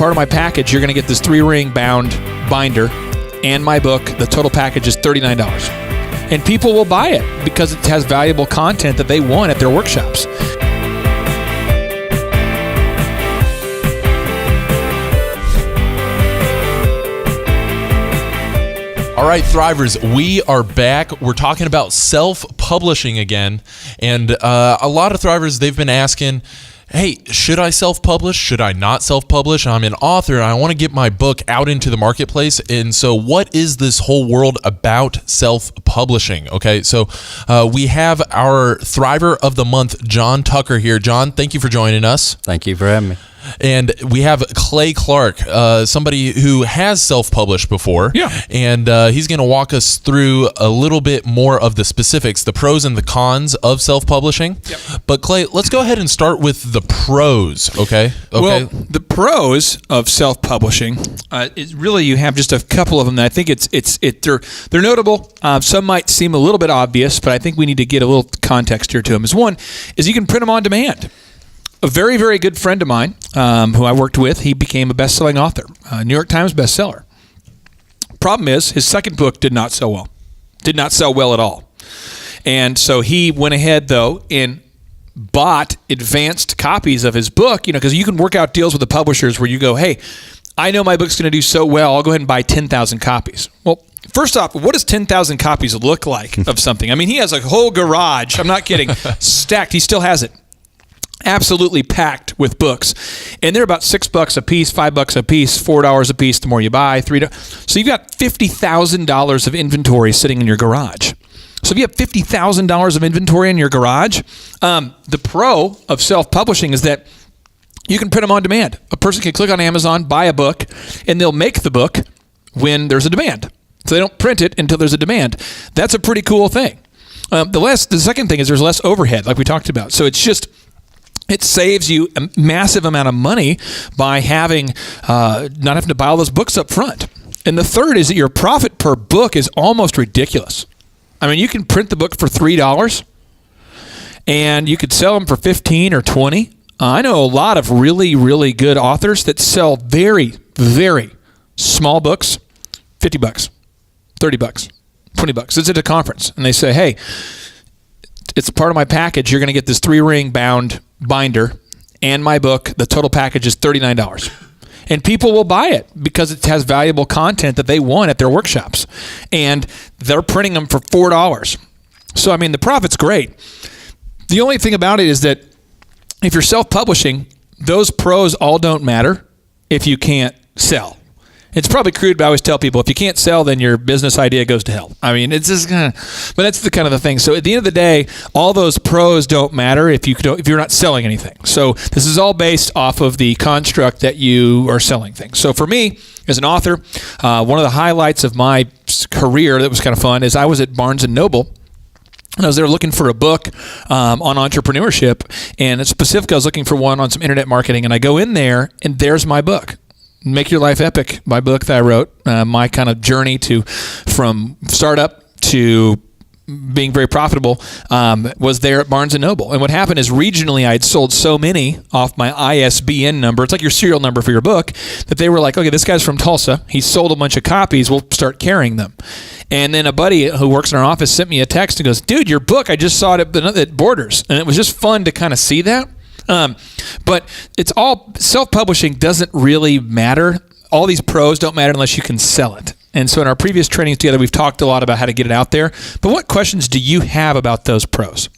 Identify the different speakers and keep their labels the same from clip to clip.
Speaker 1: part of my package, you're going to get this 3-ring bound binder and my book. The total package is $39. And people will buy it because it has valuable content that they want at their workshops.
Speaker 2: All right, Thrivers, we are back. We're talking about self-publishing again. And a lot of Thrivers, they've been asking, hey, should I self-publish? Should I not self-publish? I'm an author and I want to get my book out into the marketplace. And so what is this whole world about self-publishing? Okay, so we have our Thriver of the Month, John Tucker here. John, thank you for joining us.
Speaker 3: Thank you for having me.
Speaker 2: And we have Clay Clark, somebody who has self-published before.
Speaker 1: Yeah.
Speaker 2: And he's going to walk us through a little bit more of the specifics, the pros and the cons of self-publishing. Yep. But Clay, let's go ahead and start with the pros, okay?
Speaker 1: Well, the pros of self-publishing, is really you have just a couple of them that I think they're notable. Some might seem a little bit obvious, but I think we need to get a little context here to them. One is you can print them on demand. A very, very good friend of mine who I worked with, he became a best-selling author, New York Times bestseller. Problem is, his second book did not sell well. Did not sell well at all. And so he went ahead, though, and bought advanced copies of his book, because you can work out deals with the publishers where you go, hey, I know my book's going to do so well, I'll go ahead and buy 10,000 copies. Well, first off, what does 10,000 copies look like of something? I mean, he has a whole garage, I'm not kidding, stacked. He still has it. Absolutely packed with books, and they're about $6 a piece, $5 a piece, $4 a piece. The more you buy, $3. So you've got $50,000 of inventory sitting in your garage. So if you have $50,000 of inventory in your garage, the pro of self-publishing is that you can print them on demand. A person can click on Amazon, buy a book, and they'll make the book when there's a demand. So they don't print it until there's a demand. That's a pretty cool thing. The second thing is there's less overhead, like we talked about. So it saves you a massive amount of money by not having to buy all those books up front. And the third is that your profit per book is almost ridiculous. I mean, you can print the book for $3 and you could sell them for $15 or $20. I know a lot of really, really good authors that sell very, very small books, $50, $30, $20. It's at a conference and they say, hey, it's part of my package. You're going to get this 3-ring bound binder and my book. The total package is $39. And people will buy it because it has valuable content that they want at their workshops. And they're printing them for $4. So, I mean, the profit's great. The only thing about it is that if you're self-publishing, those pros all don't matter if you can't sell. It's probably crude, but I always tell people, if you can't sell, then your business idea goes to hell. I mean, it's just kind of, but that's the kind of the thing. So at the end of the day, all those pros don't matter if you're not selling anything. So this is all based off of the construct that you are selling things. So for me, as an author, one of the highlights of my career that was kind of fun is I was at Barnes & Noble. And I was there looking for a book on entrepreneurship, and specifically I was looking for one on some internet marketing. And I go in there, and there's my book. Make Your Life Epic, my book that I wrote, my kind of journey from startup to being very profitable, was there at Barnes & Noble. And what happened is regionally I had sold so many off my ISBN number, it's like your serial number for your book, that they were like, okay, this guy's from Tulsa, he sold a bunch of copies, we'll start carrying them. And then a buddy who works in our office sent me a text and goes, dude, your book, I just saw it at Borders. And it was just fun to kind of see that. But it's all self-publishing doesn't really matter. All these pros don't matter unless you can sell it. And so in our previous trainings together, we've talked a lot about how to get it out there. But what questions do you have about those pros?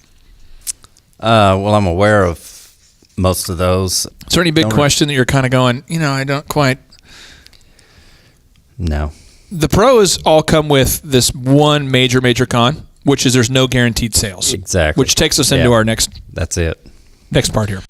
Speaker 3: Well, I'm aware of most of those.
Speaker 1: Is there any big question that you're kind of going, I don't quite?
Speaker 3: No.
Speaker 1: The pros all come with this one major con, which is there's no guaranteed sales.
Speaker 3: Exactly.
Speaker 1: Which takes us into our next.
Speaker 3: That's it.
Speaker 1: Next part here.